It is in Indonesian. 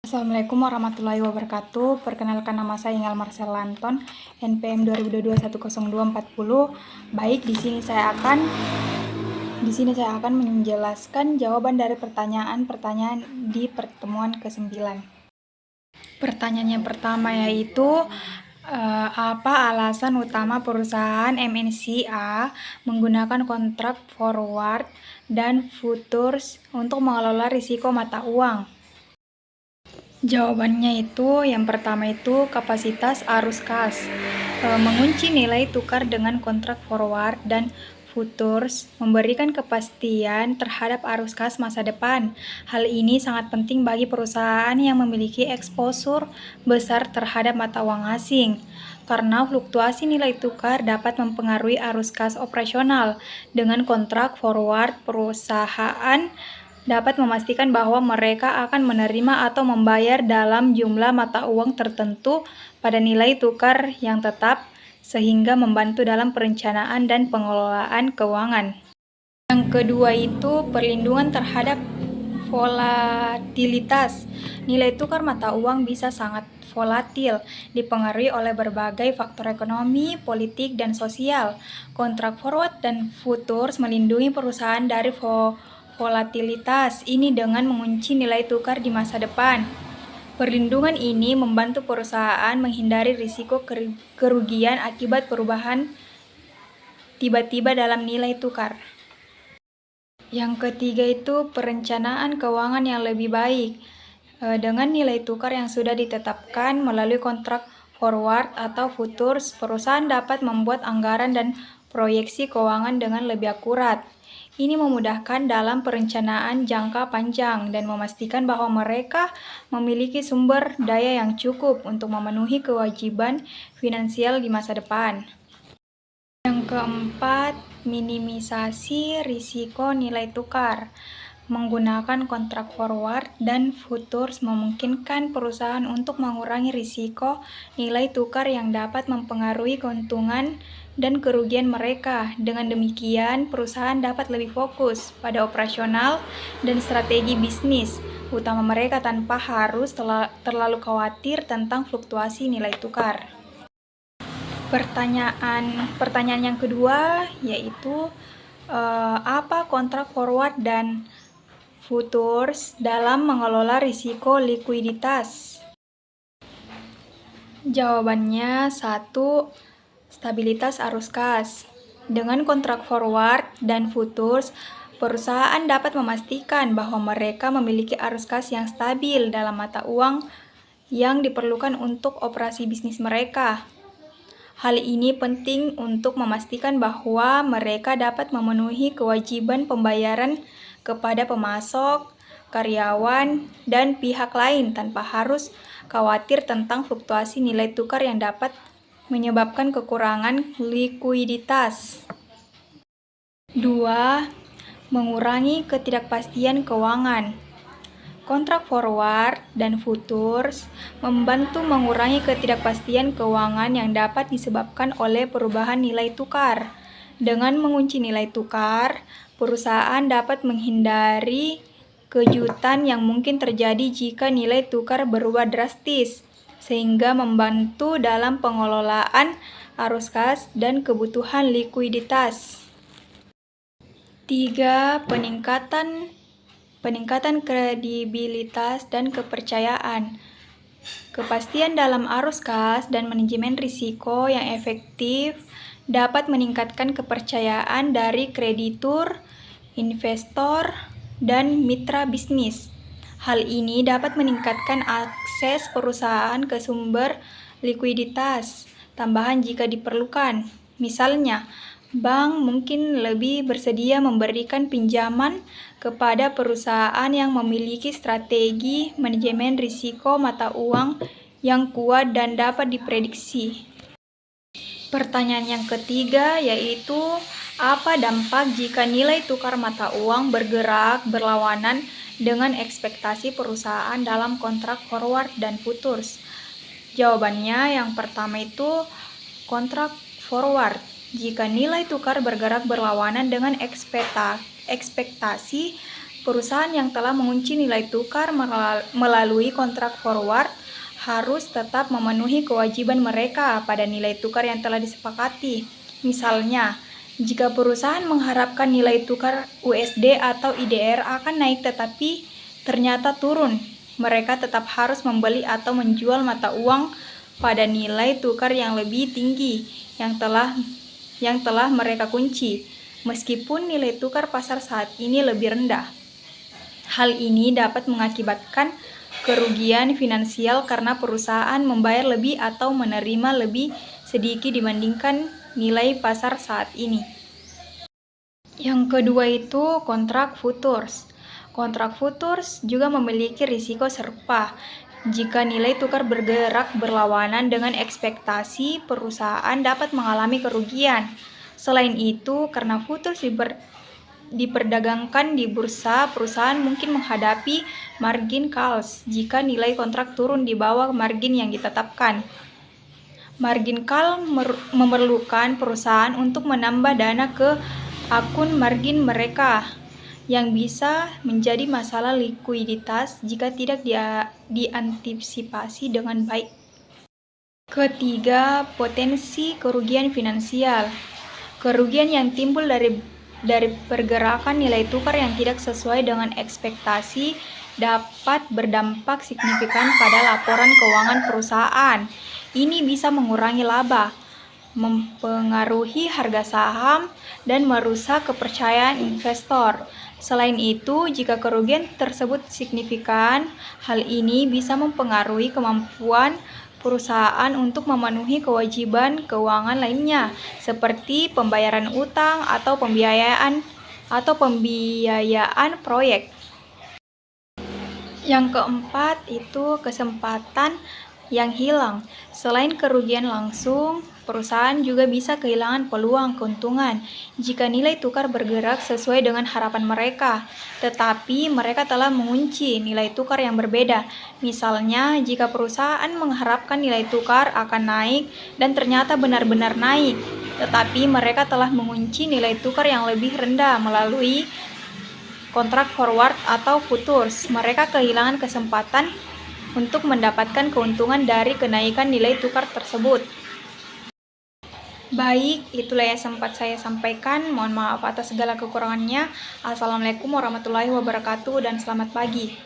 Assalamualaikum warahmatullahi wabarakatuh. Perkenalkan, nama saya Ingal Marcel Lanton, NPM 2022102440. Baik, di sini saya akan menjelaskan jawaban dari pertanyaan-pertanyaan di pertemuan ke-9. Pertanyaan yang pertama yaitu apa alasan utama perusahaan MNC A menggunakan kontrak forward dan futures untuk mengelola risiko mata uang? Jawabannya itu yang pertama itu kapasitas arus kas. Mengunci nilai tukar dengan kontrak forward dan futures memberikan kepastian terhadap arus kas masa depan. Hal ini sangat penting bagi perusahaan yang memiliki eksposur besar terhadap mata uang asing, karena fluktuasi nilai tukar dapat mempengaruhi arus kas operasional. Dengan kontrak forward, perusahaan dapat memastikan bahwa mereka akan menerima atau membayar dalam jumlah mata uang tertentu pada nilai tukar yang tetap, sehingga membantu dalam perencanaan dan pengelolaan keuangan. Yang kedua itu perlindungan terhadap volatilitas. Nilai tukar mata uang bisa sangat volatil, dipengaruhi oleh berbagai faktor ekonomi, politik, dan sosial. Kontrak forward dan futures melindungi perusahaan dari volatilitas ini dengan mengunci nilai tukar di masa depan. Perlindungan ini membantu perusahaan menghindari risiko kerugian akibat perubahan tiba-tiba dalam nilai tukar. Yang ketiga itu perencanaan keuangan yang lebih baik. Dengan nilai tukar yang sudah ditetapkan melalui kontrak forward atau futures, perusahaan dapat membuat anggaran dan proyeksi keuangan dengan lebih akurat. Ini memudahkan dalam perencanaan jangka panjang dan memastikan bahwa mereka memiliki sumber daya yang cukup untuk memenuhi kewajiban finansial di masa depan. Yang keempat, minimisasi risiko nilai tukar. Menggunakan kontrak forward dan futures memungkinkan perusahaan untuk mengurangi risiko nilai tukar yang dapat mempengaruhi keuntungan dan kerugian mereka. Dengan demikian, perusahaan dapat lebih fokus pada operasional dan strategi bisnis utama mereka tanpa harus terlalu khawatir tentang fluktuasi nilai tukar. Pertanyaan yang kedua yaitu apa kontrak forward dan futures dalam mengelola risiko likuiditas? Jawabannya 1. Stabilitas arus kas. Dengan kontrak forward dan futures, perusahaan dapat memastikan bahwa mereka memiliki arus kas yang stabil dalam mata uang yang diperlukan untuk operasi bisnis mereka. Hal ini penting untuk memastikan bahwa mereka dapat memenuhi kewajiban pembayaran kepada pemasok, karyawan, dan pihak lain tanpa harus khawatir tentang fluktuasi nilai tukar yang dapat menyebabkan kekurangan likuiditas. 2. Mengurangi ketidakpastian keuangan. Kontrak forward dan futures membantu mengurangi ketidakpastian keuangan yang dapat disebabkan oleh perubahan nilai tukar. Dengan mengunci nilai tukar, perusahaan dapat menghindari kejutan yang mungkin terjadi jika nilai tukar berubah drastis, sehingga membantu dalam pengelolaan arus kas dan kebutuhan likuiditas. 3. Peningkatan kredibilitas dan kepercayaan. Kepastian dalam arus kas dan manajemen risiko yang efektif dapat meningkatkan kepercayaan dari kreditur, investor, dan mitra bisnis. Hal ini dapat meningkatkan akses perusahaan ke sumber likuiditas tambahan jika diperlukan. Misalnya, bank mungkin lebih bersedia memberikan pinjaman kepada perusahaan yang memiliki strategi manajemen risiko mata uang yang kuat dan dapat diprediksi. Pertanyaan yang ketiga yaitu apa dampak jika nilai tukar mata uang bergerak berlawanan dengan ekspektasi perusahaan dalam kontrak forward dan futures? Jawabannya yang pertama itu kontrak forward. Jika nilai tukar bergerak berlawanan dengan ekspektasi Perusahaan yang telah mengunci nilai tukar melalui kontrak forward harus tetap memenuhi kewajiban mereka pada nilai tukar yang telah disepakati. Misalnya, jika perusahaan mengharapkan nilai tukar USD atau IDR akan naik tetapi ternyata turun, mereka tetap harus membeli atau menjual mata uang pada nilai tukar yang lebih tinggi yang telah mereka kunci, meskipun nilai tukar pasar saat ini lebih rendah. Hal ini dapat mengakibatkan kerugian finansial karena perusahaan membayar lebih atau menerima lebih sedikit dibandingkan nilai pasar saat ini. Yang kedua itu kontrak futures. Kontrak futures juga memiliki risiko serupa. Jika nilai tukar bergerak berlawanan dengan ekspektasi, perusahaan dapat mengalami kerugian. Selain itu, karena futures diperdagangkan di bursa, perusahaan mungkin menghadapi margin calls jika nilai kontrak turun di bawah margin yang ditetapkan. Margin call memerlukan perusahaan untuk menambah dana ke akun margin mereka, yang bisa menjadi masalah likuiditas jika tidak diantisipasi dengan baik. Ketiga, potensi kerugian finansial. Kerugian yang timbul dari pergerakan nilai tukar yang tidak sesuai dengan ekspektasi dapat berdampak signifikan pada laporan keuangan perusahaan. Ini bisa mengurangi laba, mempengaruhi harga saham, dan merusak kepercayaan investor. Selain itu, jika kerugian tersebut signifikan, hal ini bisa mempengaruhi kemampuan perusahaan untuk memenuhi kewajiban keuangan lainnya, seperti pembayaran utang atau pembiayaan proyek. Yang keempat itu kesempatan yang hilang. Selain kerugian langsung, perusahaan juga bisa kehilangan peluang keuntungan jika nilai tukar bergerak sesuai dengan harapan mereka, tetapi mereka telah mengunci nilai tukar yang berbeda. Misalnya, jika perusahaan mengharapkan nilai tukar akan naik dan ternyata benar-benar naik, tetapi mereka telah mengunci nilai tukar yang lebih rendah melalui kontrak forward atau futures, mereka kehilangan kesempatan untuk mendapatkan keuntungan dari kenaikan nilai tukar tersebut. Baik, itulah yang sempat saya sampaikan. Mohon maaf atas segala kekurangannya. Assalamualaikum warahmatullahi wabarakatuh dan selamat pagi.